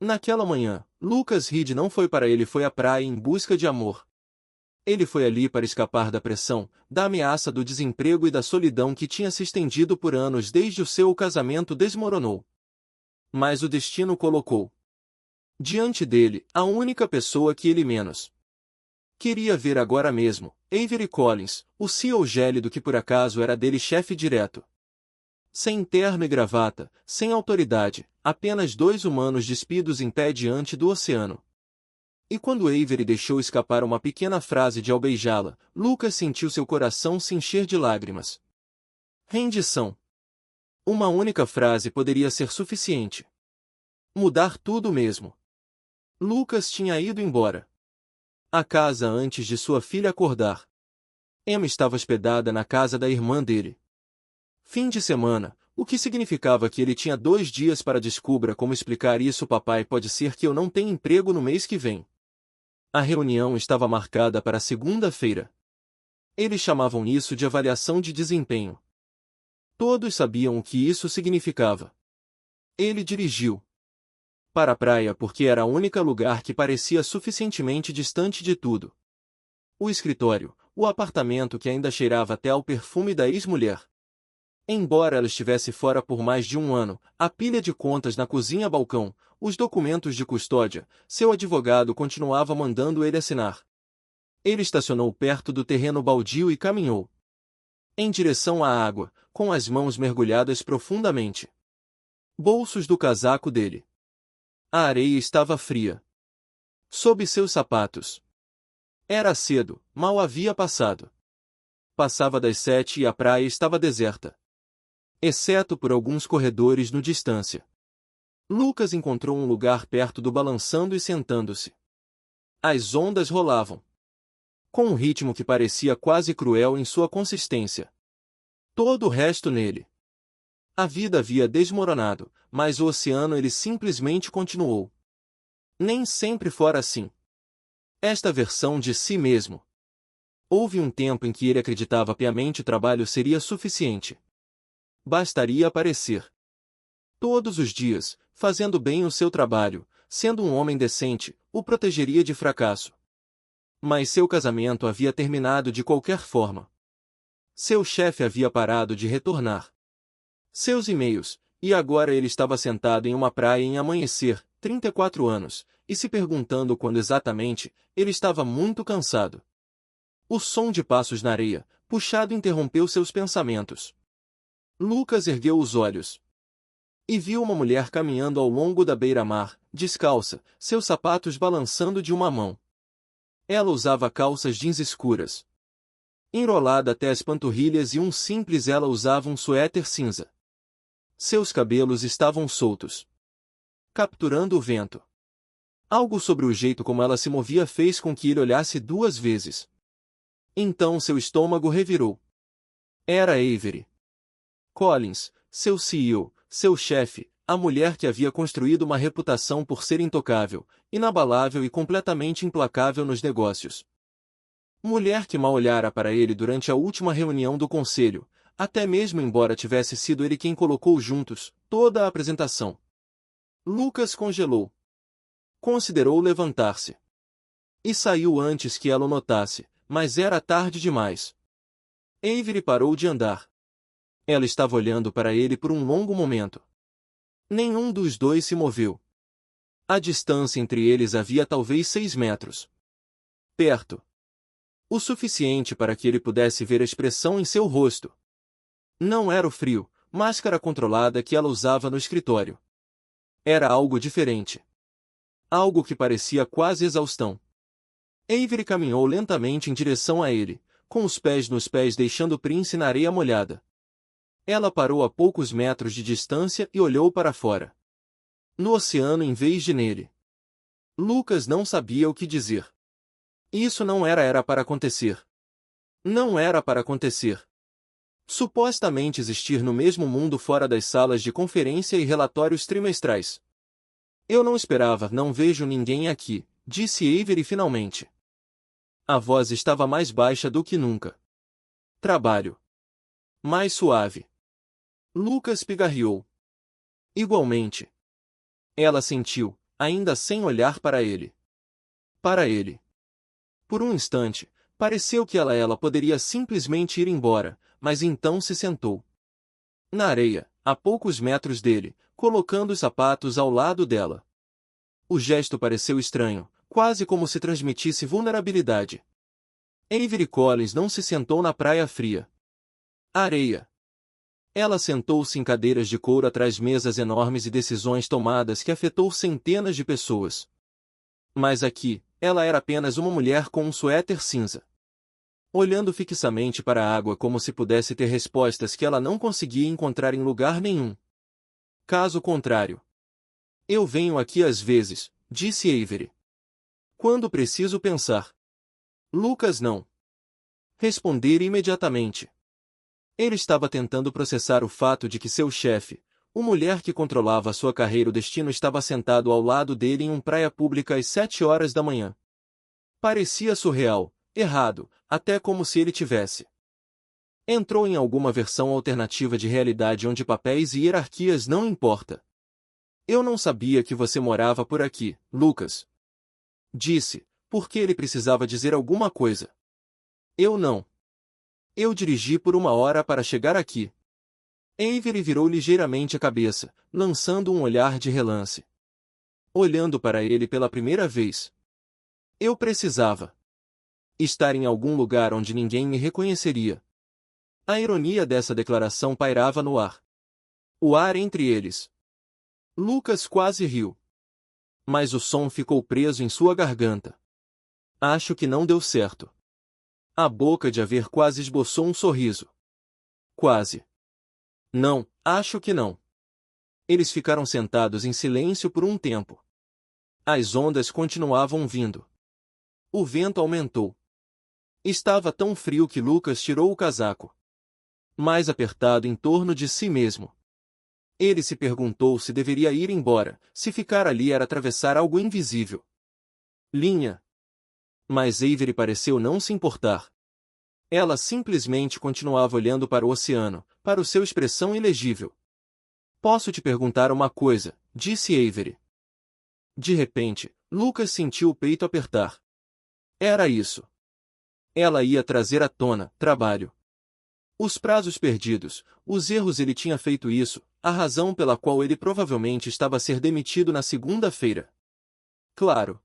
Naquela manhã, Lucas Reed não foi para ele foi à praia em busca de amor. Ele foi ali para escapar da pressão, da ameaça do desemprego e da solidão que tinha se estendido por anos desde o seu casamento desmoronou. Mas o destino colocou diante dele a única pessoa que ele menos queria ver agora mesmo, Avery Collins, o CEO gélido que por acaso era dele chefe direto. Sem terno e gravata, sem autoridade, apenas dois humanos despidos em pé diante do oceano. E quando Avery deixou escapar uma pequena frase de ao beijá-la, Lucas sentiu seu coração se encher de lágrimas. Rendição. Uma única frase poderia ser suficiente. Mudar tudo mesmo. Lucas tinha ido embora. A casa antes de sua filha acordar. Emma estava hospedada na casa da irmã dele. Fim de semana, o que significava que ele tinha 2 dias para descubra como explicar isso. Papai, pode ser que eu não tenha emprego no mês que vem. A reunião estava marcada para segunda-feira. Eles chamavam isso de avaliação de desempenho. Todos sabiam o que isso significava. Ele dirigiu para a praia porque era o único lugar que parecia suficientemente distante de tudo. O escritório, o apartamento que ainda cheirava até ao perfume da ex-mulher. Embora ela estivesse fora por mais de 1 ano, a pilha de contas na cozinha-balcão, os documentos de custódia, seu advogado continuava mandando ele assinar. Ele estacionou perto do terreno baldio e caminhou em direção à água, com as mãos mergulhadas profundamente. Bolsos do casaco dele. A areia estava fria. Sob seus sapatos. Era cedo, mal havia passado. Passava das 7 e a praia estava deserta. Exceto por alguns corredores no distância. Lucas encontrou um lugar perto do balançando e sentando-se. As ondas rolavam com um ritmo que parecia quase cruel em sua consistência. Todo o resto nele. A vida havia desmoronado, mas o oceano ele simplesmente continuou. Nem sempre fora assim. Esta versão de si mesmo. Houve um tempo em que ele acreditava piamente o trabalho seria suficiente. Bastaria aparecer todos os dias, fazendo bem o seu trabalho, sendo um homem decente, o protegeria de fracasso. Mas seu casamento havia terminado de qualquer forma. Seu chefe havia parado de retornar seus e-mails, e agora ele estava sentado em uma praia em amanhecer, 34 anos, e se perguntando quando exatamente, ele estava muito cansado. O som de passos na areia, puxado, interrompeu seus pensamentos. Lucas ergueu os olhos e viu uma mulher caminhando ao longo da beira-mar, descalça, seus sapatos balançando de uma mão. Ela usava calças jeans escuras, enrolada até as panturrilhas, e ela usava um suéter cinza. Seus cabelos estavam soltos, capturando o vento. Algo sobre o jeito como ela se movia fez com que ele olhasse 2 vezes. Então seu estômago revirou. Era Avery Collins, seu CEO, seu chefe, a mulher que havia construído uma reputação por ser intocável, inabalável e completamente implacável nos negócios. Mulher que mal olhara para ele durante a última reunião do conselho, até mesmo embora tivesse sido ele quem colocou juntos toda a apresentação. Lucas congelou. Considerou levantar-se. E saiu antes que ela o notasse, mas era tarde demais. Avery parou de andar. Ela estava olhando para ele por um longo momento. Nenhum dos dois se moveu. A distância entre eles havia talvez 6 metros. Perto. O suficiente para que ele pudesse ver a expressão em seu rosto. Não era o frio, máscara controlada que ela usava no escritório. Era algo diferente. Algo que parecia quase exaustão. Avery caminhou lentamente em direção a ele, com os pés nos pés, deixando o Prince na areia molhada. Ela parou a poucos metros de distância e olhou para fora. No oceano em vez de nele. Lucas não sabia o que dizer. Isso não era para acontecer. Não era para acontecer. Supostamente existir no mesmo mundo fora das salas de conferência e relatórios trimestrais. Eu não esperava, não vejo ninguém aqui, disse Avery finalmente. A voz estava mais baixa do que nunca. Trabalho. Mais suave. Lucas pigarreou. Igualmente. Ela sentiu, ainda sem olhar para ele. Para ele. Por um instante, pareceu que ela poderia simplesmente ir embora, mas então se sentou na areia, a poucos metros dele, colocando os sapatos ao lado dela. O gesto pareceu estranho, quase como se transmitisse vulnerabilidade. Avery Collins não se sentou na praia fria. Areia. Ela sentou-se em cadeiras de couro atrás mesas enormes e decisões tomadas que afetou centenas de pessoas. Mas aqui, ela era apenas uma mulher com um suéter cinza, olhando fixamente para a água como se pudesse ter respostas que ela não conseguia encontrar em lugar nenhum. Caso contrário. Eu venho aqui às vezes, disse Avery. Quando preciso pensar. Lucas não responder imediatamente. Ele estava tentando processar o fato de que seu chefe, uma mulher que controlava sua carreira e o destino, estava sentado ao lado dele em uma praia pública às 7 horas da manhã. Parecia surreal, errado, até como se ele tivesse entrou em alguma versão alternativa de realidade onde papéis e hierarquias não importa. Eu não sabia que você morava por aqui, Lucas. Disse, porque ele precisava dizer alguma coisa. Eu não. Eu dirigi por 1 hora para chegar aqui. Avery virou ligeiramente a cabeça, lançando um olhar de relance. Olhando para ele pela primeira vez. Eu precisava estar em algum lugar onde ninguém me reconheceria. A ironia dessa declaração pairava no ar. O ar entre eles. Lucas quase riu. Mas o som ficou preso em sua garganta. Acho que não deu certo. A boca de Avery quase esboçou um sorriso. Quase. Não, acho que não. Eles ficaram sentados em silêncio por um tempo. As ondas continuavam vindo. O vento aumentou. Estava tão frio que Lucas tirou o casaco. Mais apertado em torno de si mesmo. Ele se perguntou se deveria ir embora, se ficar ali era atravessar algo invisível. Linha. Mas Avery pareceu não se importar. Ela simplesmente continuava olhando para o oceano, para o seu expressão ilegível. Posso te perguntar uma coisa, disse Avery. De repente, Lucas sentiu o peito apertar. Era isso. Ela ia trazer à tona, trabalho. Os prazos perdidos, os erros. Ele tinha feito isso, a razão pela qual ele provavelmente estava a ser demitido na segunda-feira. Claro.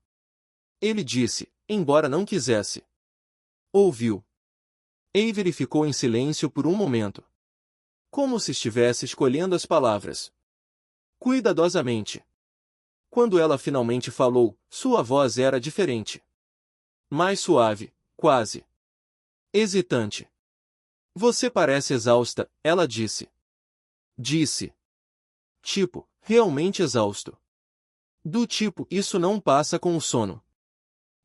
Ele disse, embora não quisesse. Ouviu. Avery ficou em silêncio por um momento. Como se estivesse escolhendo as palavras. Cuidadosamente. Quando ela finalmente falou, sua voz era diferente. Mais suave, quase hesitante. Você parece exausta, ela disse. Disse. Tipo, realmente exausto. Do tipo, isso não passa com o sono.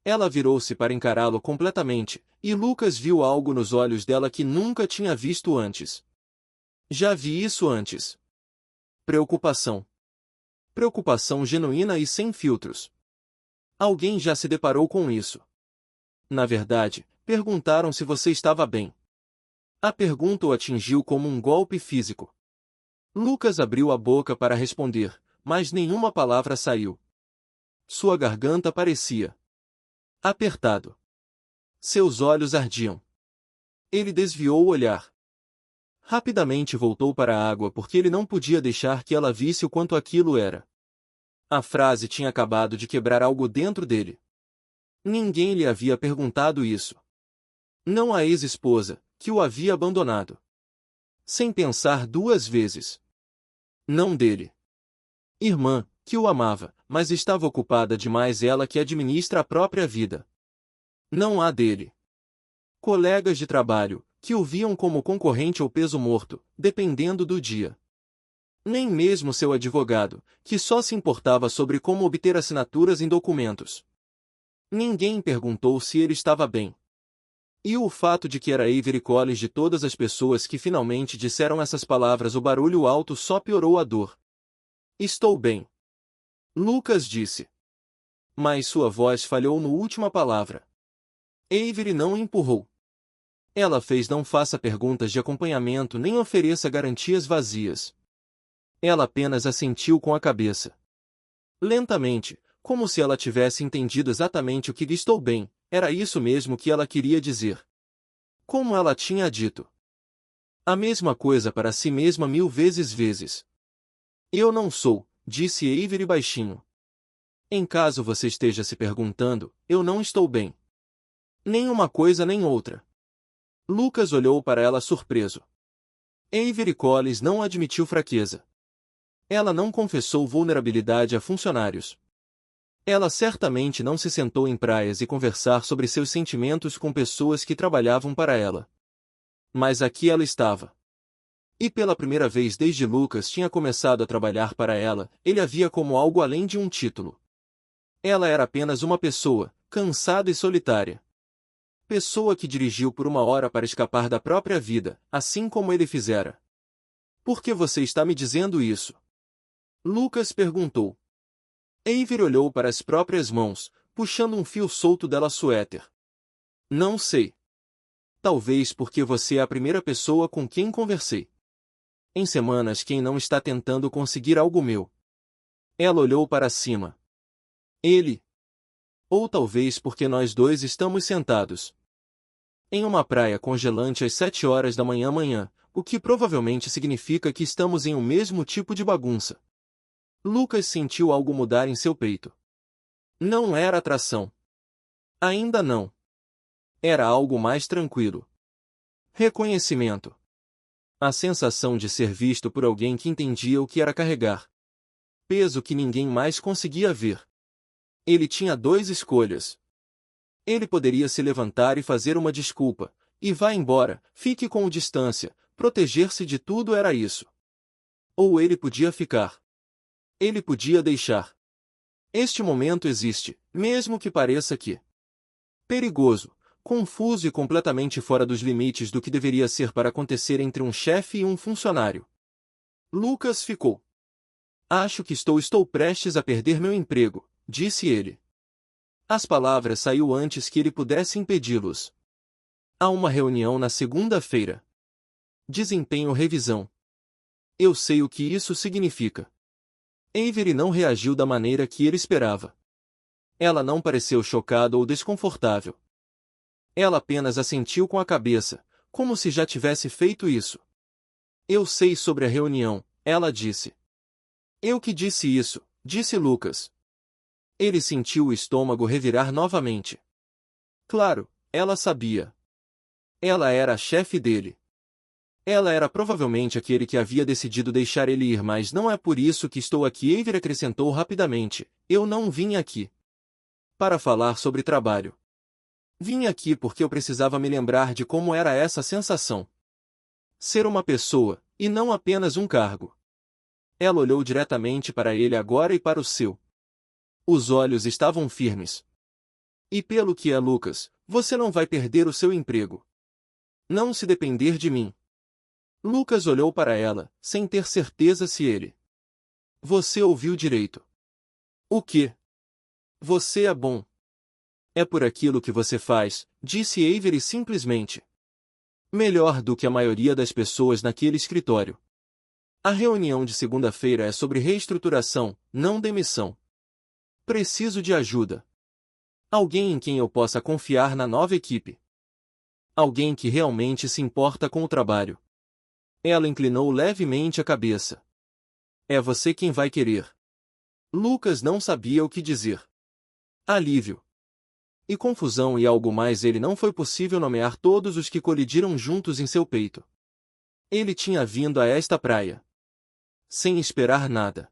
Ela virou-se para encará-lo completamente, e Lucas viu algo nos olhos dela que nunca tinha visto antes. Já vi isso antes. Preocupação. Preocupação genuína e sem filtros. Alguém já se deparou com isso. Na verdade, perguntaram se você estava bem. A pergunta o atingiu como um golpe físico. Lucas abriu a boca para responder, mas nenhuma palavra saiu. Sua garganta parecia apertado. Seus olhos ardiam. Ele desviou o olhar. Rapidamente voltou para a água porque ele não podia deixar que ela visse o quanto aquilo era. A frase tinha acabado de quebrar algo dentro dele. Ninguém lhe havia perguntado isso. Não a ex-esposa, que o havia abandonado. Sem pensar 2 vezes. Não dele. Irmã, que o amava, mas estava ocupada demais, ela que administra a própria vida. Não a dele. Colegas de trabalho, que o viam como concorrente ou peso morto, dependendo do dia. Nem mesmo seu advogado, que só se importava sobre como obter assinaturas em documentos. Ninguém perguntou se ele estava bem. E o fato de que era Avery Collins, de todas as pessoas que finalmente disseram essas palavras, o barulho alto só piorou a dor. Estou bem. Lucas disse. Mas sua voz falhou na última palavra. Avery não o empurrou. Ela fez: não faça perguntas de acompanhamento nem ofereça garantias vazias. Ela apenas assentiu com a cabeça. Lentamente, como se ela tivesse entendido exatamente o que estou bem, era isso mesmo que ela queria dizer. Como ela tinha dito. A mesma coisa para si mesma 1000 vezes. Eu não sou, disse Avery baixinho. Em caso você esteja se perguntando, eu não estou bem. Nem uma coisa nem outra. Lucas olhou para ela surpreso. Avery Collins não admitiu fraqueza. Ela não confessou vulnerabilidade a funcionários. Ela certamente não se sentou em praias e conversar sobre seus sentimentos com pessoas que trabalhavam para ela. Mas aqui ela estava. E pela primeira vez desde Lucas tinha começado a trabalhar para ela, ele a via como algo além de um título. Ela era apenas uma pessoa, cansada e solitária. Pessoa que dirigiu por 1 hora para escapar da própria vida, assim como ele fizera. Por que você está me dizendo isso? Lucas perguntou. Avery olhou para as próprias mãos, puxando um fio solto dela suéter. Não sei. Talvez porque você é a primeira pessoa com quem conversei. Em semanas quem não está tentando conseguir algo meu. Ela olhou para cima. Ele. Ou talvez porque nós dois estamos sentados em uma praia congelante às 7 horas da manhã, o que provavelmente significa que estamos em um mesmo tipo de bagunça. Lucas sentiu algo mudar em seu peito. Não era atração. Ainda não. Era algo mais tranquilo. Reconhecimento. A sensação de ser visto por alguém que entendia o que era carregar. Peso que ninguém mais conseguia ver. Ele tinha 2 escolhas. Ele poderia se levantar e fazer uma desculpa, e vá embora, fique com distância, proteger-se de tudo era isso. Ou ele podia ficar. Ele podia deixar. Este momento existe, mesmo que pareça que perigoso, confuso e completamente fora dos limites do que deveria ser para acontecer entre um chefe e um funcionário. Lucas ficou. Acho que estou prestes a perder meu emprego, disse ele. As palavras saíram antes que ele pudesse impedi-los. Há uma reunião na segunda-feira. Desempenho revisão. Eu sei o que isso significa. Avery não reagiu da maneira que ele esperava. Ela não pareceu chocada ou desconfortável. Ela apenas assentiu com a cabeça, como se já tivesse feito isso. Eu sei sobre a reunião, ela disse. Eu que disse isso, disse Lucas. Ele sentiu o estômago revirar novamente. Claro, ela sabia. Ela era a chefe dele. Ela era provavelmente aquele que havia decidido deixar ele ir, mas não é por isso que estou aqui. Avery acrescentou rapidamente. Eu não vim aqui para falar sobre trabalho. Vim aqui porque eu precisava me lembrar de como era essa sensação. Ser uma pessoa, e não apenas um cargo. Ela olhou diretamente para ele agora e para o seu. Os olhos estavam firmes. E pelo que é, Lucas, você não vai perder o seu emprego. Não se depender de mim. Lucas olhou para ela, sem ter certeza se ele. Você ouviu direito. O quê? Você é bom. É por aquilo que você faz, disse Avery simplesmente. Melhor do que a maioria das pessoas naquele escritório. A reunião de segunda-feira é sobre reestruturação, não demissão. Preciso de ajuda. Alguém em quem eu possa confiar na nova equipe. Alguém que realmente se importa com o trabalho. Ela inclinou levemente a cabeça. É você quem vai querer. Lucas não sabia o que dizer. Alívio. E confusão e algo mais. Ele não foi possível nomear todos os que colidiram juntos em seu peito. Ele tinha vindo a esta praia sem esperar nada.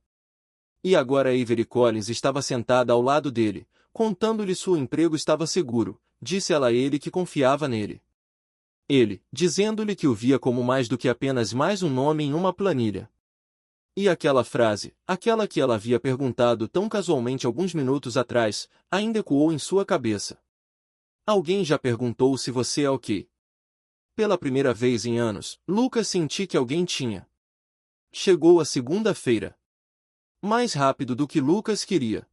E agora Avery Collins estava sentada ao lado dele, contando-lhe seu emprego estava seguro, disse ela a ele que confiava nele. Ele, dizendo-lhe que o via como mais do que apenas mais um nome em uma planilha. E aquela frase, aquela que ela havia perguntado tão casualmente alguns minutos atrás, ainda ecoou em sua cabeça. Alguém já perguntou se você é ok? Pela primeira vez em anos, Lucas sentiu que alguém tinha. Chegou a segunda-feira. Mais rápido do que Lucas queria.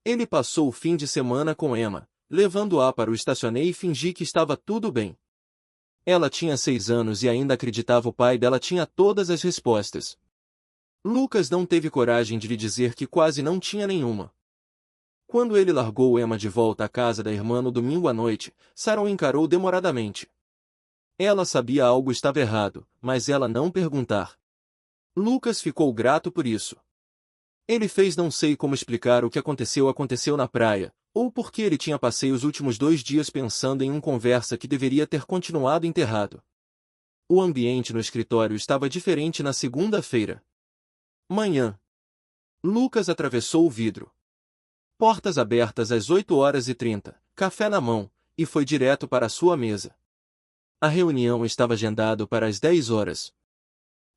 Ele passou o fim de semana com Emma, levando-a para o estacionei e fingi que estava tudo bem. Ela tinha 6 anos e ainda acreditava o pai dela tinha todas as respostas. Lucas não teve coragem de lhe dizer que quase não tinha nenhuma. Quando ele largou Emma de volta à casa da irmã no domingo à noite, Sarah o encarou demoradamente. Ela sabia algo estava errado, mas ela não perguntar. Lucas ficou grato por isso. Ele fez não sei como explicar o que aconteceu na praia, ou porque ele tinha passei os últimos 2 dias pensando em uma conversa que deveria ter continuado enterrado. O ambiente no escritório estava diferente na segunda-feira. Manhã. Lucas atravessou o vidro. Portas abertas às 8h30, café na mão, e foi direto para a sua mesa. A reunião estava agendada para as 10 horas.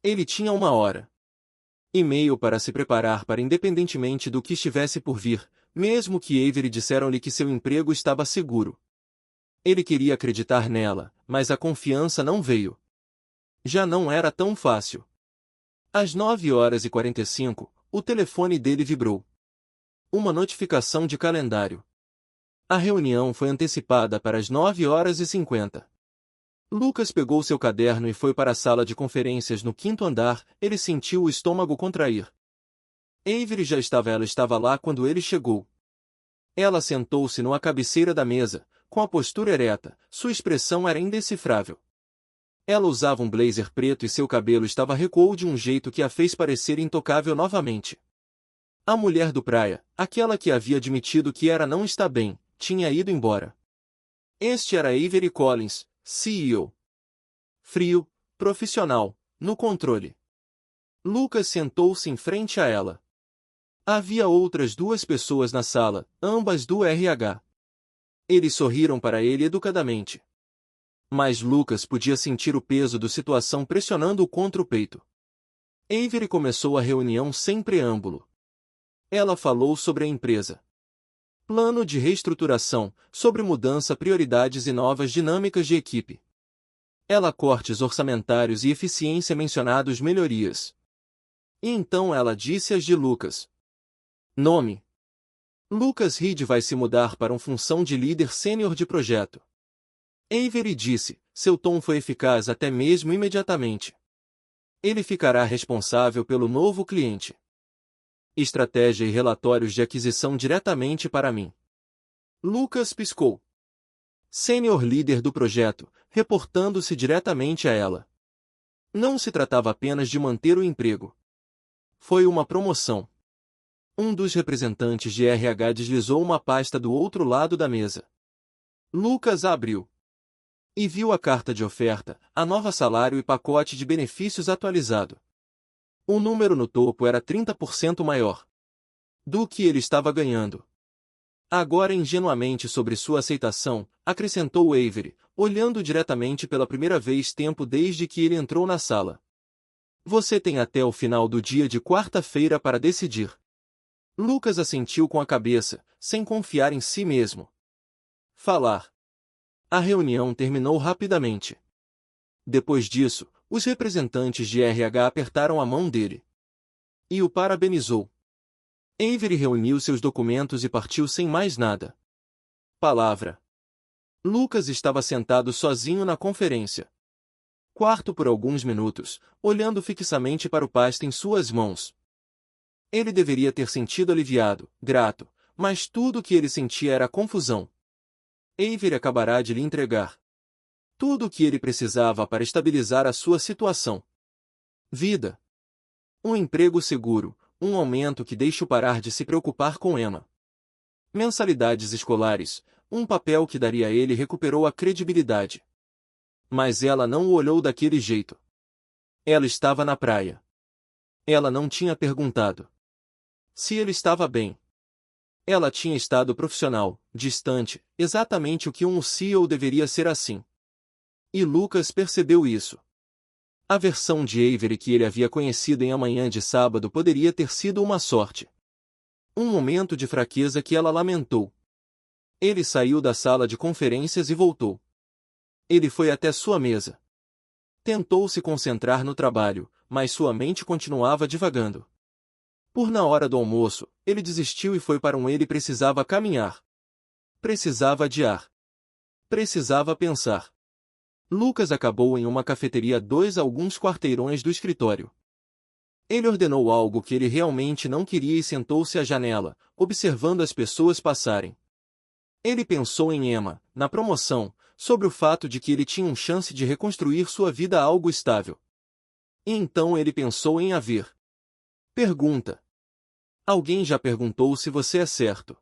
Ele tinha 1 hora e meia para se preparar para independentemente do que estivesse por vir, mesmo que Avery disseram-lhe que seu emprego estava seguro. Ele queria acreditar nela, mas a confiança não veio. Já não era tão fácil. Às 9h45, o telefone dele vibrou. Uma notificação de calendário. A reunião foi antecipada para as 9h50. Lucas pegou seu caderno e foi para a sala de conferências no 5º andar. Ele sentiu o estômago contrair. Ela estava lá quando ele chegou. Ela sentou-se numa cabeceira da mesa, com a postura ereta, sua expressão era indecifrável. Ela usava um blazer preto e seu cabelo recuou de um jeito que a fez parecer intocável novamente. A mulher do praia, aquela que havia admitido que não está bem, tinha ido embora. Este era Avery Collins, CEO. Frio, profissional, no controle. Lucas sentou-se em frente a ela. Havia outras 2 pessoas na sala, ambas do RH. Eles sorriram para ele educadamente. Mas Lucas podia sentir o peso da situação pressionando-o contra o peito. Avery começou a reunião sem preâmbulo. Ela falou sobre a empresa. Plano de reestruturação, sobre mudança, prioridades e novas dinâmicas de equipe. Ela cortes orçamentários e eficiência mencionados melhorias. E então ela disse as de Lucas. Nome. Lucas Reed vai se mudar para uma função de líder sênior de projeto. Avery disse, seu tom foi eficaz até mesmo imediatamente. Ele ficará responsável pelo novo cliente. Estratégia e relatórios de aquisição diretamente para mim. Lucas piscou. Sênior líder do projeto, reportando-se diretamente a ela. Não se tratava apenas de manter o emprego. Foi uma promoção. Um dos representantes de RH deslizou uma pasta do outro lado da mesa. Lucas abriu. E viu a carta de oferta, a nova salário e pacote de benefícios atualizado. O número no topo era 30% maior do que ele estava ganhando. Agora ingenuamente sobre sua aceitação, acrescentou Avery, olhando diretamente pela primeira vez tempo desde que ele entrou na sala. Você tem até o final do dia de quarta-feira para decidir. Lucas assentiu com a cabeça, sem confiar em si mesmo. Falar. A reunião terminou rapidamente. Depois disso, os representantes de RH apertaram a mão dele e o parabenizou. Avery reuniu seus documentos e partiu sem mais nada. Palavra. Lucas estava sentado sozinho na conferência. Quarto por alguns minutos, olhando fixamente para o pasta em suas mãos. Ele deveria ter sentido aliviado, grato, mas tudo o que ele sentia era confusão. Avery acabará de lhe entregar tudo o que ele precisava para estabilizar a sua situação. Vida. Um emprego seguro, um aumento que deixe-o parar de se preocupar com Emma. Mensalidades escolares, um papel que daria a ele recuperou a credibilidade. Mas ela não o olhou daquele jeito. Ela estava na praia. Ela não tinha perguntado se ele estava bem. Ela tinha estado profissional, distante, exatamente o que um CEO deveria ser assim. E Lucas percebeu isso. A versão de Avery que ele havia conhecido em a manhã de sábado poderia ter sido uma sorte. Um momento de fraqueza que ela lamentou. Ele saiu da sala de conferências e voltou. Ele foi até sua mesa. Tentou se concentrar no trabalho, mas sua mente continuava divagando. Na hora do almoço, ele desistiu e foi para ele precisava caminhar. Precisava adiar. Precisava pensar. Lucas acabou em uma cafeteria alguns quarteirões do escritório. Ele ordenou algo que ele realmente não queria e sentou-se à janela, observando as pessoas passarem. Ele pensou em Emma, na promoção, sobre o fato de que ele tinha uma chance de reconstruir sua vida a algo estável. E então ele pensou em haver. Pergunta. Alguém já perguntou se você é certo.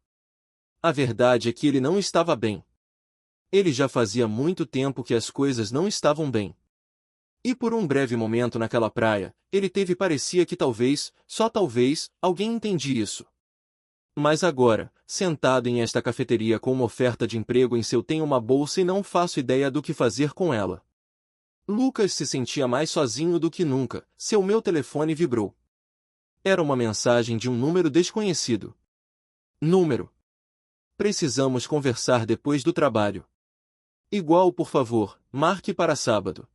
A verdade é que ele não estava bem. Ele já fazia muito tempo que as coisas não estavam bem. E por um breve momento naquela praia, parecia que talvez, só talvez, alguém entendisse isso. Mas agora, sentado em esta cafeteria com uma oferta de emprego em seu tem uma bolsa e não faço ideia do que fazer com ela. Lucas se sentia mais sozinho do que nunca. Meu telefone vibrou. Era uma mensagem de um número desconhecido. Número. Precisamos conversar depois do trabalho. Igual, por favor, marque para sábado.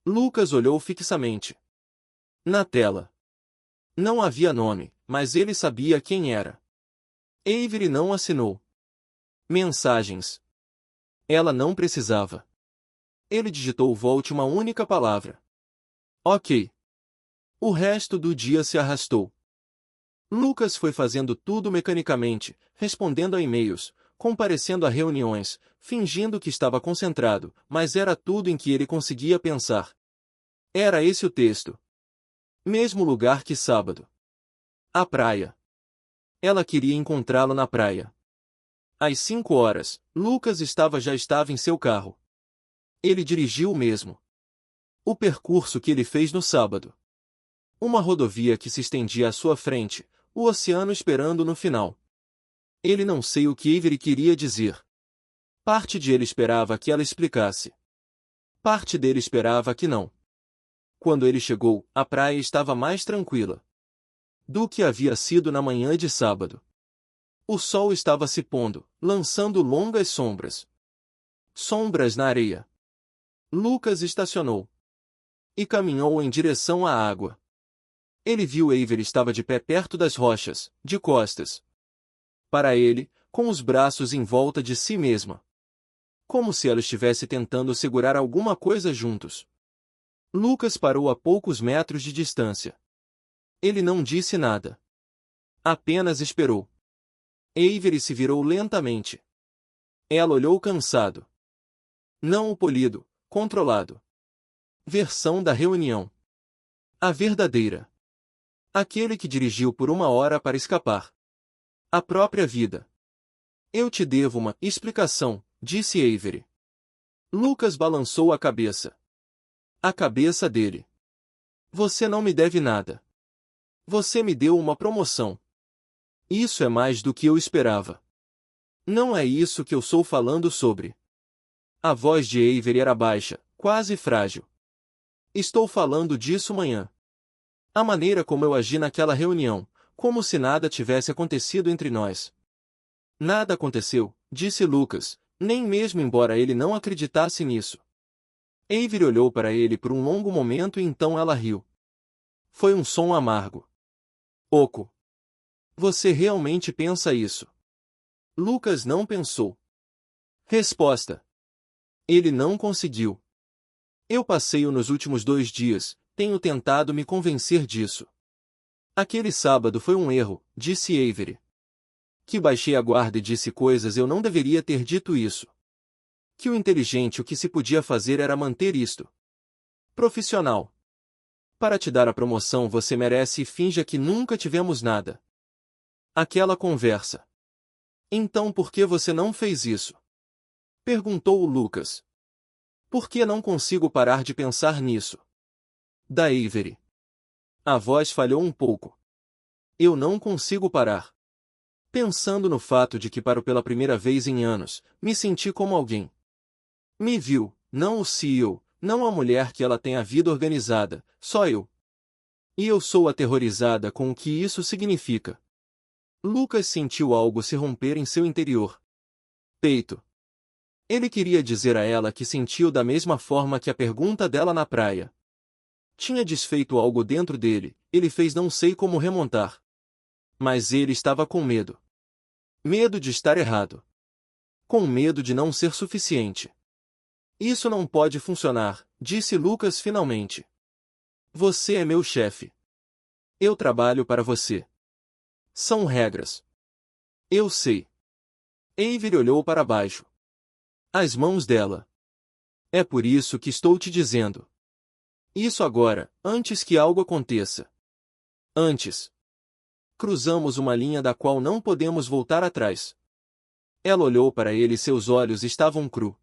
Lucas olhou fixamente. Na tela. Não havia nome, mas ele sabia quem era. Avery não assinou. Mensagens. Ela não precisava. Ele digitou volte uma única palavra. Ok. O resto do dia se arrastou. Lucas foi fazendo tudo mecanicamente, respondendo a e-mails, comparecendo a reuniões, fingindo que estava concentrado, mas era tudo em que ele conseguia pensar. Era esse o texto. Mesmo lugar que sábado. A praia. Ela queria encontrá-lo na praia. Às 5 horas, Lucas já estava em seu carro. Ele dirigiu o mesmo. O percurso que ele fez no sábado. Uma rodovia que se estendia à sua frente, o oceano esperando no final. Ele não sei o que Avery queria dizer. Parte de ele esperava que ela explicasse. Parte dele esperava que não. Quando ele chegou, a praia estava mais tranquila do que havia sido na manhã de sábado. O sol estava se pondo, lançando longas sombras. Sombras na areia. Lucas estacionou e caminhou em direção à água. Ele viu Avery estava de pé perto das rochas, de costas para ele, com os braços em volta de si mesma. Como se ela estivesse tentando segurar alguma coisa juntos. Lucas parou a poucos metros de distância. Ele não disse nada. Apenas esperou. Avery se virou lentamente. Ela olhou cansado. Não o polido, controlado. Versão da reunião. A verdadeira. Aquele que dirigiu por 1 hora para escapar. A própria vida. Eu te devo uma explicação, disse Avery. Lucas balançou a cabeça. A cabeça dele. Você não me deve nada. Você me deu uma promoção. Isso é mais do que eu esperava. Não é isso que eu estou falando sobre. A voz de Avery era baixa, quase frágil. Estou falando disso amanhã. A maneira como eu agi naquela reunião, como se nada tivesse acontecido entre nós. Nada aconteceu, disse Lucas, nem mesmo embora ele não acreditasse nisso. Avery olhou para ele por um longo momento e então ela riu. Foi um som amargo. Oco. Você realmente pensa isso? Lucas não pensou. Resposta. Ele não conseguiu. Eu passei-o nos últimos 2 dias, tenho tentado me convencer disso. Aquele sábado foi um erro, disse Avery. Que baixei a guarda e disse coisas eu não deveria ter dito isso. Que o inteligente o que se podia fazer era manter isto. Profissional. Para te dar a promoção você merece e finja que nunca tivemos nada. Aquela conversa. Então por que você não fez isso? Perguntou o Lucas. Por que não consigo parar de pensar nisso? Da Avery. A voz falhou um pouco. Eu não consigo parar. Pensando no fato de que paro pela primeira vez em anos, me senti como alguém. Me viu, não o CEO, não a mulher que ela tem a vida organizada, só eu. E eu sou aterrorizada com o que isso significa. Lucas sentiu algo se romper em seu interior. Peito. Ele queria dizer a ela que sentiu da mesma forma que a pergunta dela na praia. Tinha desfeito algo dentro dele, ele fez não sei como remontar. Mas ele estava com medo. Medo de estar errado. Com medo de não ser suficiente. Isso não pode funcionar, disse Lucas finalmente. Você é meu chefe. Eu trabalho para você. São regras. Eu sei. Avery olhou para baixo. As mãos dela. É por isso que estou te dizendo. Isso agora, antes que algo aconteça. Antes. Cruzamos uma linha da qual não podemos voltar atrás. Ela olhou para ele e seus olhos estavam cru.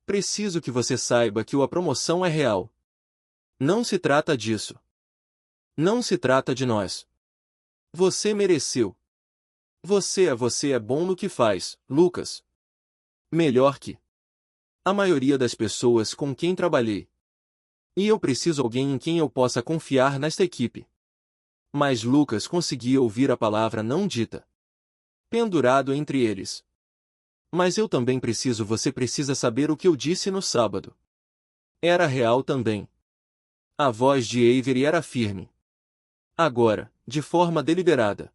Preciso que você saiba que a promoção é real. Não se trata disso. Não se trata de nós. Você mereceu. Você é bom no que faz, Lucas. Melhor que a maioria das pessoas com quem trabalhei. E eu preciso de alguém em quem eu possa confiar nesta equipe. Mas Lucas conseguia ouvir a palavra não dita. Pendurado entre eles. Mas eu também preciso. Você precisa saber o que eu disse no sábado. Era real também. A voz de Avery era firme. Agora, de forma deliberada.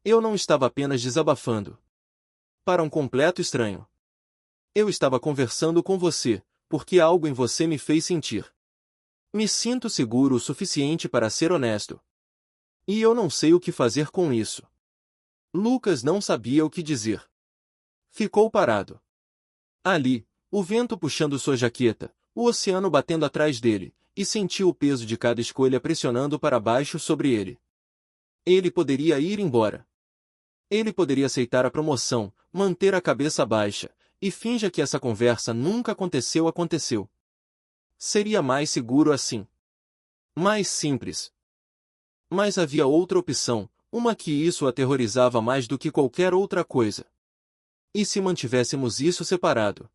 Eu não estava apenas desabafando. Para um completo estranho. Eu estava conversando com você, porque algo em você me fez sentir. Me sinto seguro o suficiente para ser honesto. E eu não sei o que fazer com isso. Lucas não sabia o que dizer. Ficou parado. Ali, o vento puxando sua jaqueta, o oceano batendo atrás dele, e sentiu o peso de cada escolha pressionando para baixo sobre ele. Ele poderia ir embora. Ele poderia aceitar a promoção, manter a cabeça baixa, e finja que essa conversa nunca aconteceu. Seria mais seguro assim. Mais simples. Mas havia outra opção, uma que isso o aterrorizava mais do que qualquer outra coisa. E se mantivéssemos isso separado?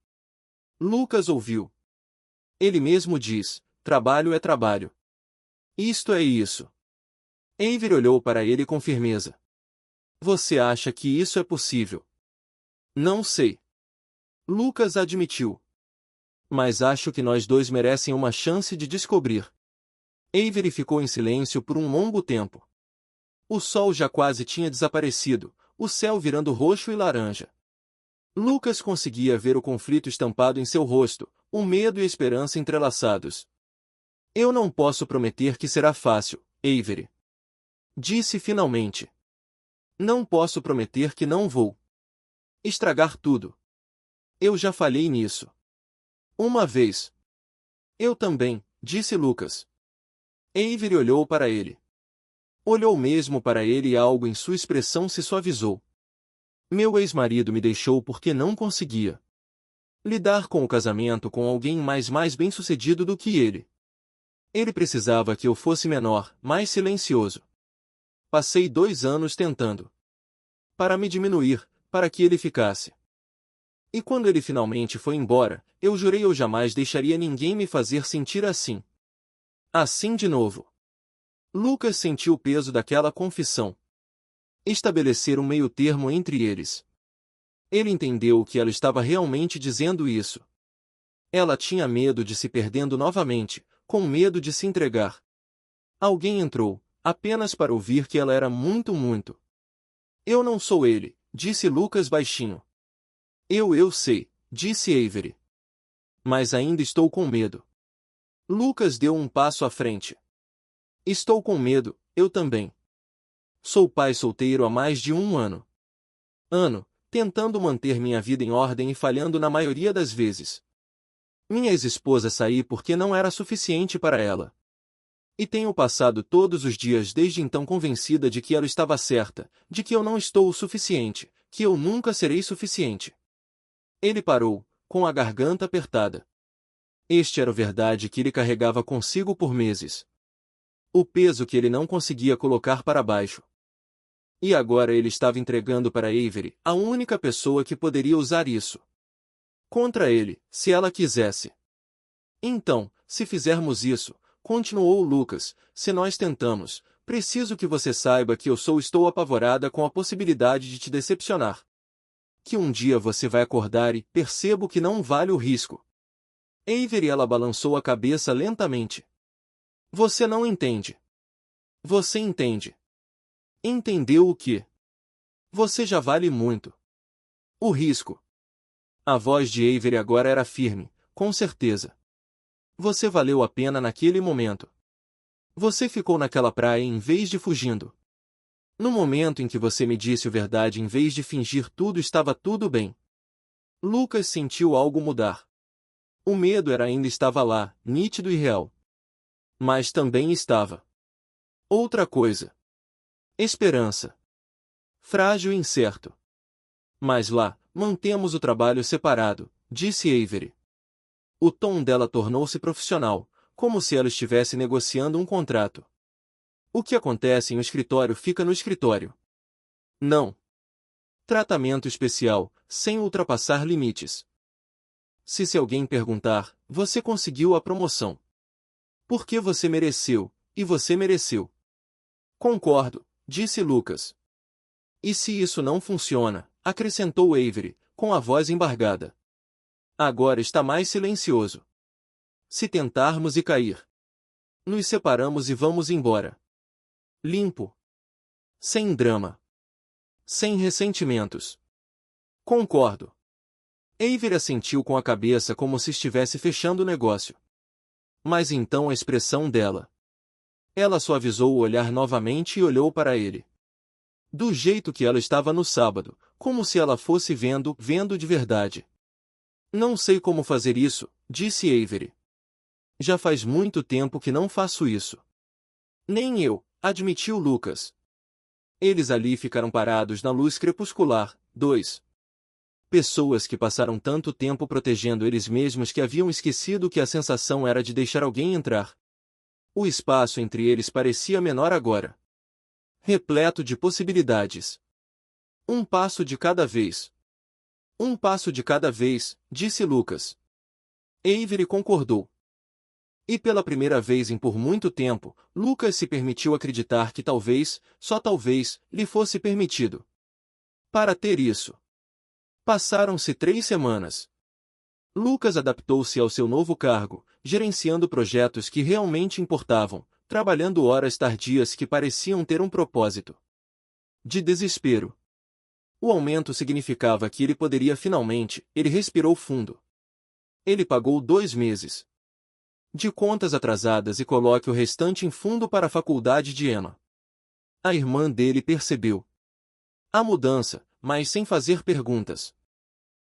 Lucas ouviu. Ele mesmo diz, trabalho é trabalho. Isto é isso. Avery olhou para ele com firmeza. Você acha que isso é possível? Não sei. Lucas admitiu. Mas acho que nós dois merecem uma chance de descobrir. Avery ficou em silêncio por um longo tempo. O sol já quase tinha desaparecido, o céu virando roxo e laranja. Lucas conseguia ver o conflito estampado em seu rosto, o medo e a esperança entrelaçados. Eu não posso prometer que será fácil, Avery. Disse finalmente. Não posso prometer que não vou estragar tudo. Eu já falhei nisso. Uma vez. Eu também, disse Lucas. Avery olhou para ele. Olhou mesmo para ele e algo em sua expressão se suavizou. Meu ex-marido me deixou porque não conseguia lidar com o casamento com alguém mais bem-sucedido do que ele. Ele precisava que eu fosse menor, mais silencioso. Passei 2 anos tentando. Para me diminuir, para que ele ficasse. E quando ele finalmente foi embora, eu jurei eu jamais deixaria ninguém me fazer sentir assim. Assim de novo. Lucas sentiu o peso daquela confissão. Estabelecer um meio-termo entre eles. Ele entendeu que ela estava realmente dizendo isso. Ela tinha medo de se perdendo novamente, com medo de se entregar. Alguém entrou, apenas para ouvir que ela era muito. Eu não sou ele, disse Lucas baixinho. Eu sei, disse Avery. Mas ainda estou com medo. Lucas deu um passo à frente. Estou com medo, eu também. Sou pai solteiro há mais de 1 ano. Tentando manter minha vida em ordem e falhando na maioria das vezes. Minha ex-esposa saiu porque não era suficiente para ela. E tenho passado todos os dias desde então convencida de que ela estava certa, de que eu não estou o suficiente, que eu nunca serei suficiente. Ele parou, com a garganta apertada. Este era a verdade que ele carregava consigo por meses. O peso que ele não conseguia colocar para baixo. E agora ele estava entregando para Avery, a única pessoa que poderia usar isso contra ele, se ela quisesse. Então, se fizermos isso, continuou Lucas, se nós tentamos, preciso que você saiba que estou apavorada com a possibilidade de te decepcionar. Que um dia você vai acordar e percebo que não vale o risco. Avery, ela balançou a cabeça lentamente. Você não entende. Você entende. Entendeu o quê? Você já vale muito. O risco. A voz de Avery agora era firme, com certeza. Você valeu a pena naquele momento. Você ficou naquela praia em vez de fugindo. No momento em que você me disse a verdade em vez de fingir tudo estava tudo bem. Lucas sentiu algo mudar. O medo ainda estava lá, nítido e real. Mas também estava outra coisa. Esperança. Frágil e incerto. Mas lá, mantemos o trabalho separado, disse Avery. O tom dela tornou-se profissional, como se ela estivesse negociando um contrato. O que acontece em um escritório fica no escritório. Não. Tratamento especial, sem ultrapassar limites. Se alguém perguntar, você conseguiu a promoção. Porque você mereceu, e você mereceu. Concordo, disse Lucas. E se isso não funciona, acrescentou Avery, com a voz embargada. Agora está mais silencioso. Se tentarmos e cair, nos separamos e vamos embora. Limpo. Sem drama. Sem ressentimentos. Concordo. Avery assentiu com a cabeça como se estivesse fechando o negócio. Mas então a expressão dela. Ela suavizou o olhar novamente e olhou para ele. Do jeito que ela estava no sábado, como se ela fosse vendo de verdade. Não sei como fazer isso, disse Avery. Já faz muito tempo que não faço isso. Nem eu, admitiu Lucas. Eles ali ficaram parados na luz crepuscular, dois. Pessoas que passaram tanto tempo protegendo eles mesmos que haviam esquecido que a sensação era de deixar alguém entrar. O espaço entre eles parecia menor agora. Repleto de possibilidades. Um passo de cada vez. Um passo de cada vez, disse Lucas. Avery concordou. E pela primeira vez em por muito tempo, Lucas se permitiu acreditar que talvez, só talvez, lhe fosse permitido. Para ter isso. Passaram-se 3 semanas. Lucas adaptou-se ao seu novo cargo, gerenciando projetos que realmente importavam, trabalhando horas tardias que pareciam ter um propósito. De desespero. O aumento significava que ele poderia finalmente, ele respirou fundo. Ele pagou 2 meses de contas atrasadas e coloque o restante em fundo para a faculdade de Emma. A irmã dele percebeu a mudança, mas sem fazer perguntas.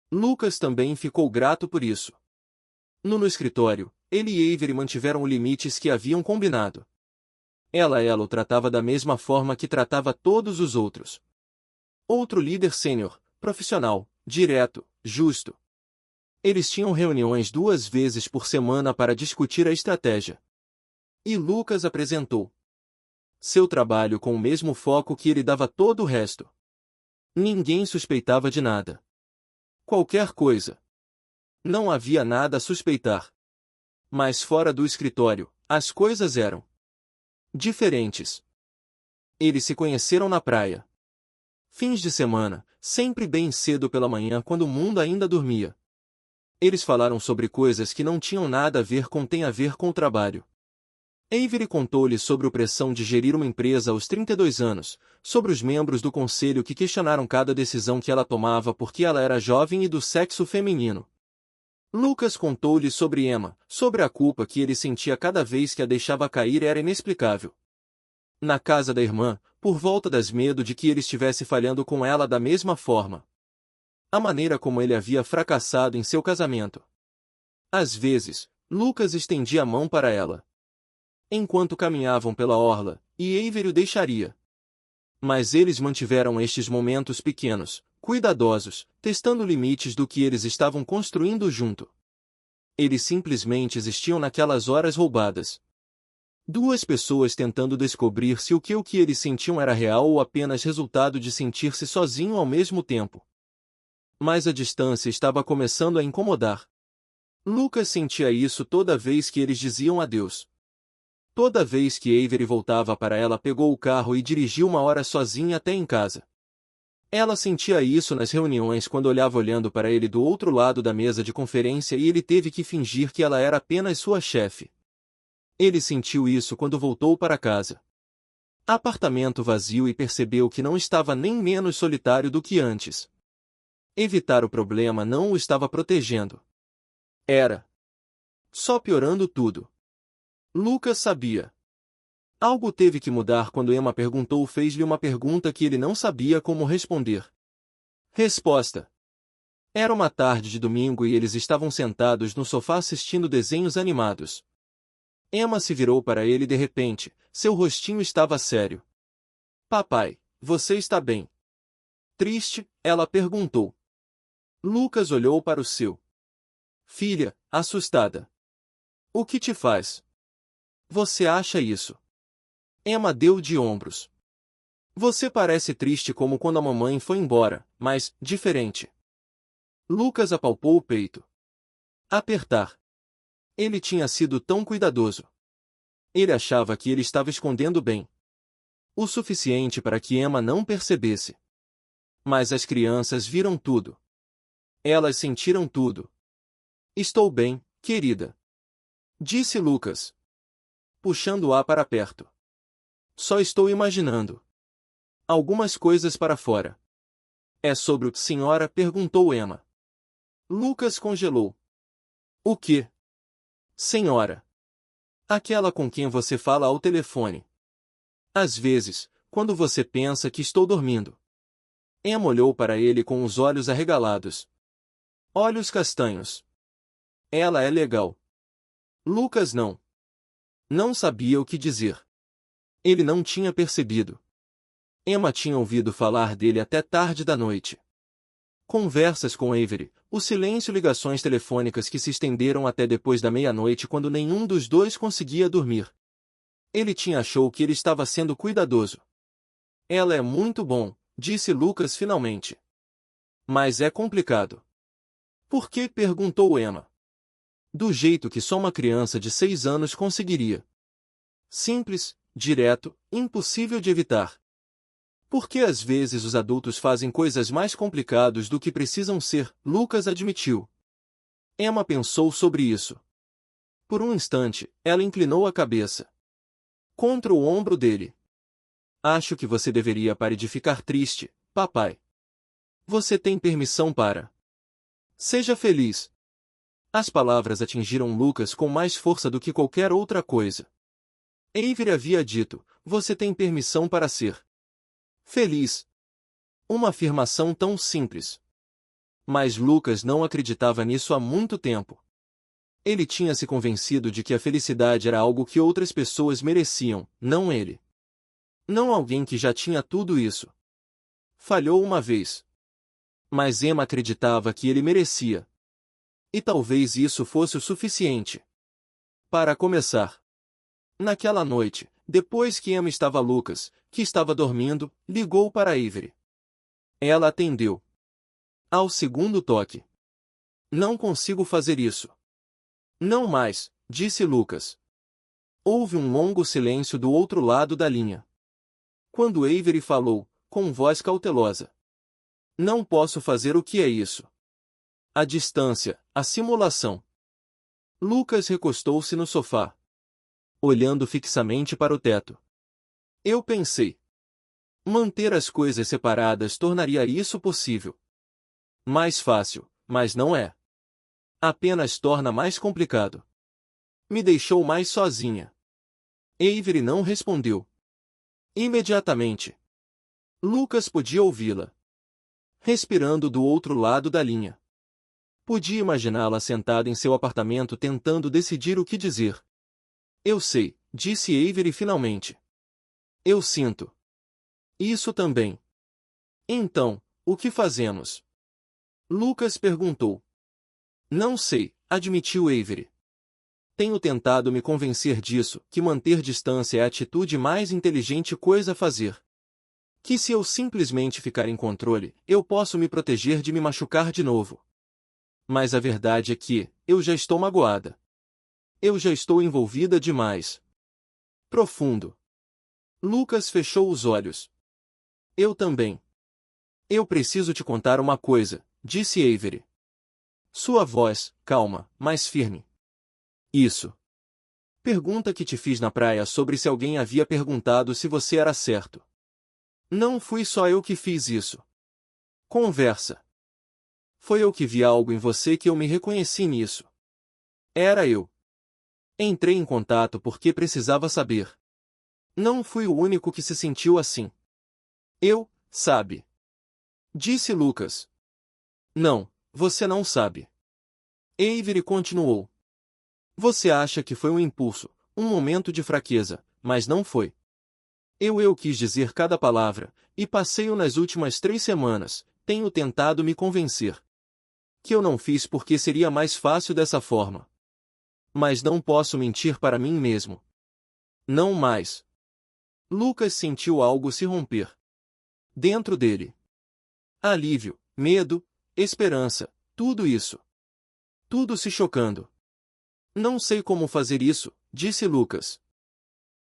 Lucas também ficou grato por isso. No escritório, ele e Avery mantiveram os limites que haviam combinado. Ela o tratava da mesma forma que tratava todos os outros. Outro líder sênior, profissional, direto, justo. Eles tinham reuniões 2 vezes por semana para discutir a estratégia. E Lucas apresentou seu trabalho com o mesmo foco que ele dava todo o resto. Ninguém suspeitava de nada. Qualquer coisa. Não havia nada a suspeitar. Mas fora do escritório, as coisas eram diferentes. Eles se conheceram na praia. Fins de semana, sempre bem cedo pela manhã quando o mundo ainda dormia. Eles falaram sobre coisas que não tinham nada a ver com o trabalho. Avery contou-lhe sobre a pressão de gerir uma empresa aos 32 anos, sobre os membros do conselho que questionaram cada decisão que ela tomava porque ela era jovem e do sexo feminino. Lucas contou-lhe sobre Emma, sobre a culpa que ele sentia cada vez que a deixava cair era inexplicável. Na casa da irmã, por volta das medo de que ele estivesse falhando com ela da mesma forma. A maneira como ele havia fracassado em seu casamento. Às vezes, Lucas estendia a mão para ela. Enquanto caminhavam pela orla, e Avery o deixaria. Mas eles mantiveram estes momentos pequenos, cuidadosos, testando limites do que eles estavam construindo junto. Eles simplesmente existiam naquelas horas roubadas. 2 pessoas tentando descobrir se o que eles sentiam era real ou apenas resultado de sentir-se sozinho ao mesmo tempo. Mas a distância estava começando a incomodar. Lucas sentia isso toda vez que eles diziam adeus. Toda vez que Avery voltava para ela pegou o carro e dirigiu 1 hora sozinha até em casa. Ela sentia isso nas reuniões quando olhava olhando para ele do outro lado da mesa de conferência e ele teve que fingir que ela era apenas sua chefe. Ele sentiu isso quando voltou para casa. Apartamento vazio e percebeu que não estava nem menos solitário do que antes. Evitar o problema não o estava protegendo. Era só piorando tudo. Lucas sabia. Algo teve que mudar quando Emma fez-lhe uma pergunta que ele não sabia como responder. Resposta. Era uma tarde de domingo e eles estavam sentados no sofá assistindo desenhos animados. Emma se virou para ele de repente, seu rostinho estava sério. Papai, você está bem? Triste? Ela perguntou. Lucas olhou para o seu filha, assustada. O que te faz? Você acha isso? Emma deu de ombros. Você parece triste como quando a mamãe foi embora, mas diferente. Lucas apalpou o peito. Apertar. Ele tinha sido tão cuidadoso. Ele achava que ele estava escondendo bem. O suficiente para que Emma não percebesse. Mas as crianças viram tudo. Elas sentiram tudo. Estou bem, querida. Disse Lucas, puxando-a para perto. Só estou imaginando algumas coisas para fora. É sobre o que, senhora? Perguntou Emma. Lucas congelou. O quê? Senhora. Aquela com quem você fala ao telefone. Às vezes, quando você pensa que estou dormindo. Emma olhou para ele com os olhos arregalados. Olhos castanhos. Ela é legal. Lucas não. Não sabia o que dizer. Ele não tinha percebido. Emma tinha ouvido falar dele até tarde da noite. Conversas com Avery, o silêncio, ligações telefônicas que se estenderam até depois da meia-noite quando nenhum dos dois conseguia dormir. Ele achou que ele estava sendo cuidadoso. Ela é muito bom, disse Lucas finalmente. Mas é complicado. Por quê? Perguntou Emma. Do jeito que só uma criança de 6 anos conseguiria. Simples, direto, impossível de evitar. Porque às vezes os adultos fazem coisas mais complicadas do que precisam ser, Lucas admitiu. Emma pensou sobre isso. Por um instante, ela inclinou a cabeça contra o ombro dele. Acho que você deveria parar de ficar triste, papai. Você tem permissão para. Seja feliz. As palavras atingiram Lucas com mais força do que qualquer outra coisa. Avery havia dito, você tem permissão para ser feliz. Uma afirmação tão simples. Mas Lucas não acreditava nisso há muito tempo. Ele tinha se convencido de que a felicidade era algo que outras pessoas mereciam, não ele. Não alguém que já tinha tudo isso. Falhou uma vez. Mas Emma acreditava que ele merecia. E talvez isso fosse o suficiente. Para começar. Naquela noite, depois que Emma estava Lucas, que estava dormindo, ligou para Avery. Ela atendeu. Ao segundo toque. Não consigo fazer isso. Não mais, disse Lucas. Houve um longo silêncio do outro lado da linha. Quando Avery falou, com voz cautelosa. Não posso fazer o que é isso. A distância, a simulação. Lucas recostou-se no sofá, olhando fixamente para o teto. Eu pensei. Manter as coisas separadas tornaria isso possível. Mais fácil, mas não é. Apenas torna mais complicado. Me deixou mais sozinha. Avery não respondeu. Imediatamente. Lucas podia ouvi-la. Respirando do outro lado da linha. Podia imaginá-la sentada em seu apartamento tentando decidir o que dizer. Eu sei, disse Avery finalmente. Eu sinto. Isso também. Então, o que fazemos? Lucas perguntou. Não sei, admitiu Avery. Tenho tentado me convencer disso, que manter distância é a atitude mais inteligente coisa a fazer. Que se eu simplesmente ficar em controle, eu posso me proteger de me machucar de novo. Mas a verdade é que, eu já estou magoada. Eu já estou envolvida demais. Profundo. Lucas fechou os olhos. Eu também. Eu preciso te contar uma coisa, disse Avery. Sua voz, calma, mas firme. Isso. Pergunta que te fiz na praia sobre se alguém havia perguntado se você era certo. Não fui só eu que fiz isso. Conversa. Foi eu que vi algo em você que eu me reconheci nisso. Era eu. Entrei em contato porque precisava saber. Não fui o único que se sentiu assim. Eu, sabe? Disse Lucas. Não, você não sabe. Avery continuou. Você acha que foi um impulso, um momento de fraqueza, mas não foi. Eu quis dizer cada palavra, e passei-o nas últimas 3 semanas, tenho tentado me convencer. Que eu não fiz porque seria mais fácil dessa forma. Mas não posso mentir para mim mesmo. Não mais. Lucas sentiu algo se romper. Dentro dele. Alívio, medo, esperança, tudo isso. Tudo se chocando. Não sei como fazer isso, disse Lucas.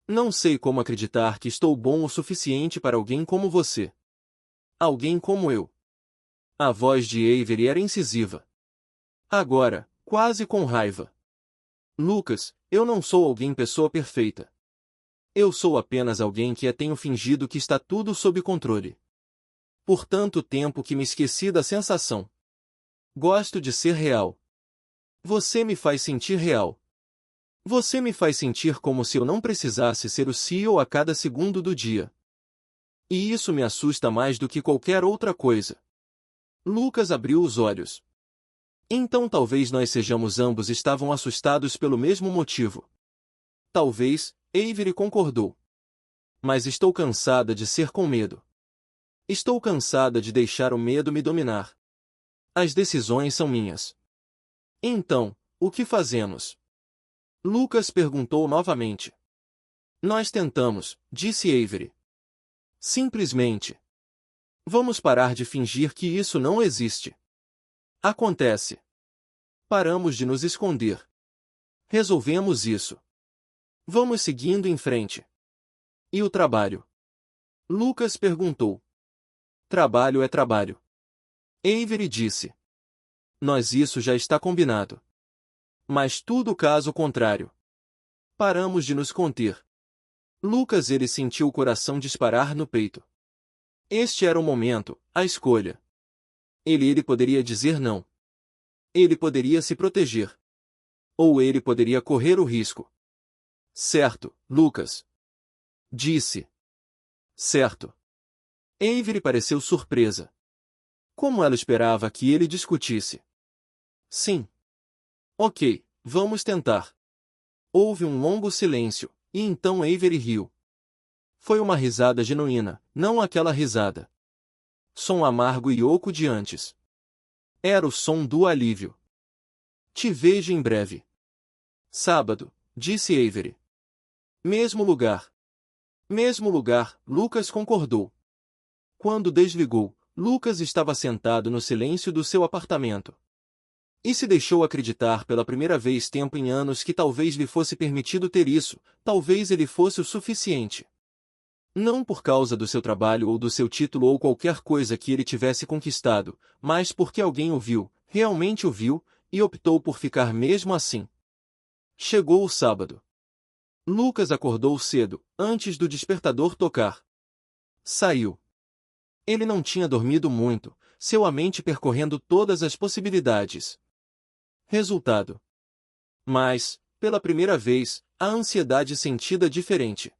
Não sei como acreditar que estou bom o suficiente para alguém como você. Alguém como eu. A voz de Avery era incisiva. Agora, quase com raiva. Lucas, eu não sou alguém pessoa perfeita. Eu sou apenas alguém que tenho fingido que está tudo sob controle. Por tanto tempo que me esqueci da sensação. Gosto de ser real. Você me faz sentir real. Você me faz sentir como se eu não precisasse ser o CEO a cada segundo do dia. E isso me assusta mais do que qualquer outra coisa. Lucas abriu os olhos. Então talvez nós sejamos ambos estavam assustados pelo mesmo motivo. Talvez, Avery concordou. Mas estou cansada de ser com medo. Estou cansada de deixar o medo me dominar. As decisões são minhas. Então, o que fazemos? Lucas perguntou novamente. Nós tentamos, disse Avery. Simplesmente. Vamos parar de fingir que isso não existe. Acontece. Paramos de nos esconder. Resolvemos isso. Vamos seguindo em frente. E o trabalho? Lucas perguntou. Trabalho é trabalho. Avery disse. Isso já está combinado. Mas tudo caso contrário. Paramos de nos conter. Lucas ele sentiu o coração disparar no peito. Este era o momento, a escolha. Ele poderia dizer não. Ele poderia se proteger. Ou ele poderia correr o risco. Certo, Lucas. Disse. Certo. Avery pareceu surpresa. Como ela esperava que ele discutisse. Sim. Ok, vamos tentar. Houve um longo silêncio, e então Avery riu. Foi uma risada genuína, não aquela risada. Som amargo e oco de antes. Era o som do alívio. Te vejo em breve. Sábado, disse Avery. Mesmo lugar. Mesmo lugar, Lucas concordou. Quando desligou, Lucas estava sentado no silêncio do seu apartamento. E se deixou acreditar pela primeira vez tempo em anos que talvez lhe fosse permitido ter isso, talvez ele fosse o suficiente. Não por causa do seu trabalho ou do seu título ou qualquer coisa que ele tivesse conquistado, mas porque alguém o viu, realmente o viu, e optou por ficar mesmo assim. Chegou o sábado. Lucas acordou cedo, antes do despertador tocar. Saiu. Ele não tinha dormido muito, sua mente percorrendo todas as possibilidades. Resultado. Mas, pela primeira vez, a ansiedade sentida diferente.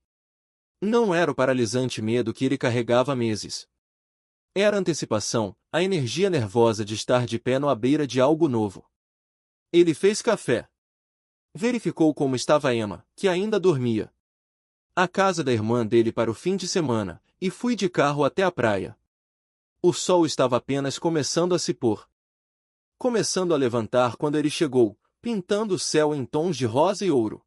Não era o paralisante medo que ele carregava há meses. Era a antecipação, a energia nervosa de estar de pé à beira de algo novo. Ele fez café. Verificou como estava Emma, que ainda dormia. A casa da irmã dele para o fim de semana, e fui de carro até a praia. O sol estava apenas começando a se pôr. Começando a levantar quando ele chegou, pintando o céu em tons de rosa e ouro.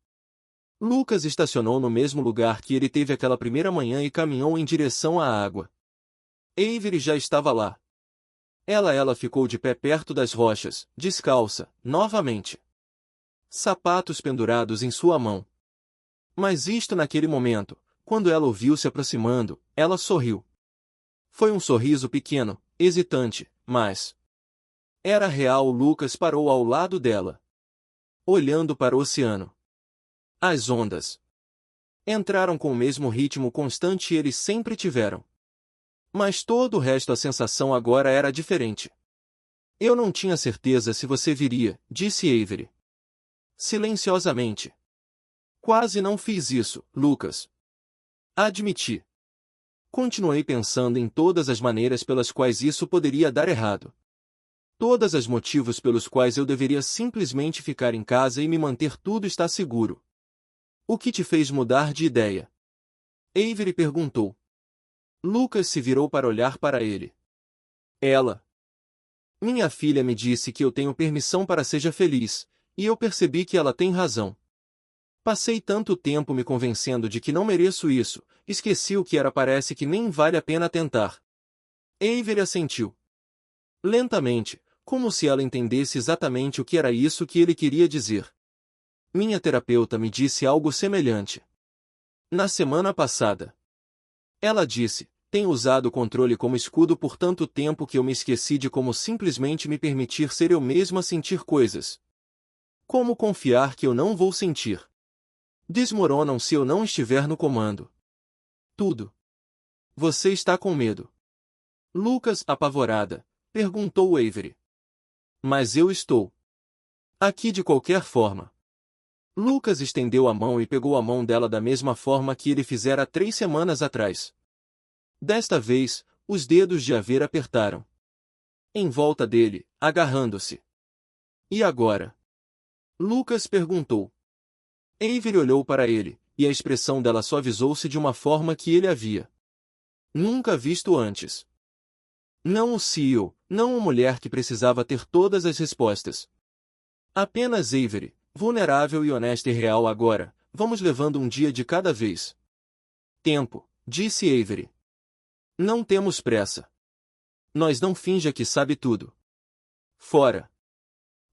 Lucas estacionou no mesmo lugar que ele teve aquela primeira manhã e caminhou em direção à água. Avery já estava lá. Ela ficou de pé perto das rochas, descalça, novamente. Sapatos pendurados em sua mão. Mas isto naquele momento, quando ela o viu se aproximando, ela sorriu. Foi um sorriso pequeno, hesitante, mas... era real. Lucas parou ao lado dela. Olhando para o oceano. As ondas. Entraram com o mesmo ritmo constante eles sempre tiveram. Mas todo o resto a sensação agora era diferente. Eu não tinha certeza se você viria, disse Avery. Silenciosamente. Quase não fiz isso, Lucas. Admiti. Continuei pensando em todas as maneiras pelas quais isso poderia dar errado. Todos os motivos pelos quais eu deveria simplesmente ficar em casa e me manter tudo está seguro. O que te fez mudar de ideia? Avery perguntou. Lucas se virou para olhar para ele. Ela. Minha filha me disse que eu tenho permissão para seja feliz, e eu percebi que ela tem razão. Passei tanto tempo me convencendo de que não mereço isso, esqueci o que era parece que nem vale a pena tentar. Avery assentiu. Lentamente, como se ela entendesse exatamente o que era isso que ele queria dizer. Minha terapeuta me disse algo semelhante. Na semana passada. Ela disse, tenho usado o controle como escudo por tanto tempo que eu me esqueci de como simplesmente me permitir ser eu mesma sentir coisas. Como confiar que eu não vou sentir? Desmoronam se eu não estiver no comando. Tudo. Você está com medo. Lucas, apavorada, perguntou Avery. Mas eu estou. Aqui de qualquer forma. Lucas estendeu a mão e pegou a mão dela da mesma forma que ele fizera 3 semanas atrás. Desta vez, os dedos de Avery apertaram. Em volta dele, agarrando-se. E agora? Lucas perguntou. Avery olhou para ele, e a expressão dela suavizou-se de uma forma que ele havia nunca visto antes. Não o CEO, não uma mulher que precisava ter todas as respostas. Apenas Avery, vulnerável e honesta e real agora, vamos levando um dia de cada vez. Tempo, disse Avery. Não temos pressa. Nós não finja que sabe tudo. Fora.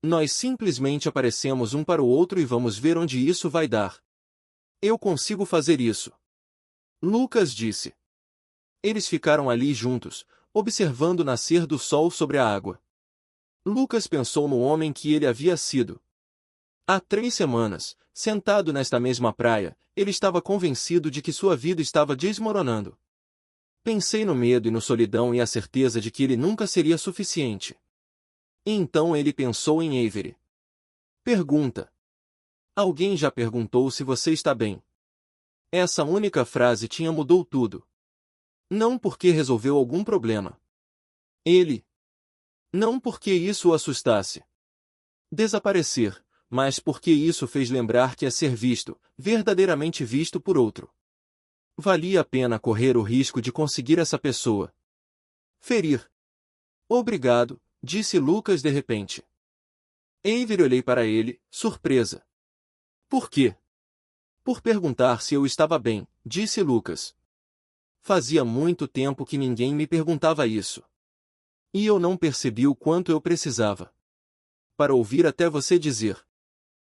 Nós simplesmente aparecemos um para o outro e vamos ver onde isso vai dar. Eu consigo fazer isso. Lucas disse. Eles ficaram ali juntos, observando o nascer do sol sobre a água. Lucas pensou no homem que ele havia sido. Há 3 semanas, sentado nesta mesma praia, ele estava convencido de que sua vida estava desmoronando. Pensei no medo e no solidão e a certeza de que ele nunca seria suficiente. E então ele pensou em Avery. Pergunta. Alguém já perguntou se você está bem? Essa única frase mudou tudo. Não porque resolveu algum problema. Ele. Não porque isso o assustasse. Desaparecer, mas porque isso fez lembrar que é ser visto, verdadeiramente visto por outro. Valia a pena correr o risco de conseguir essa pessoa. Ferir. Obrigado, disse Lucas de repente. Avery olhei para ele, surpresa. Por quê? Por perguntar se eu estava bem, disse Lucas. Fazia muito tempo que ninguém me perguntava isso. E eu não percebi o quanto eu precisava. Para ouvir até você dizer.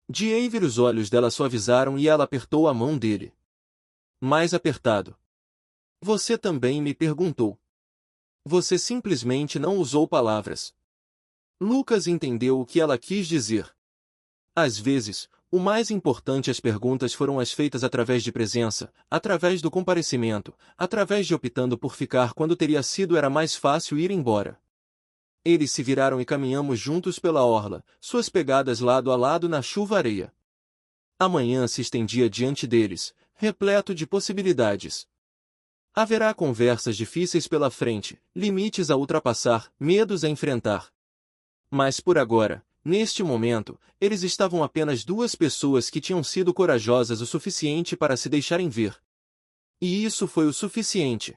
De Avery os olhos dela suavizaram e ela apertou a mão dele. Mais apertado. Você também me perguntou. Você simplesmente não usou palavras. Lucas entendeu o que ela quis dizer. Às vezes, o mais importante as perguntas foram as feitas através de presença, através do comparecimento, através de optando por ficar quando teria sido era mais fácil ir embora. Eles se viraram e caminhamos juntos pela orla, suas pegadas lado a lado na chuva-areia. Amanhã se estendia diante deles, repleto de possibilidades. Haverá conversas difíceis pela frente, limites a ultrapassar, medos a enfrentar. Mas por agora, neste momento, eles estavam apenas 2 pessoas que tinham sido corajosas o suficiente para se deixarem ver. E isso foi o suficiente.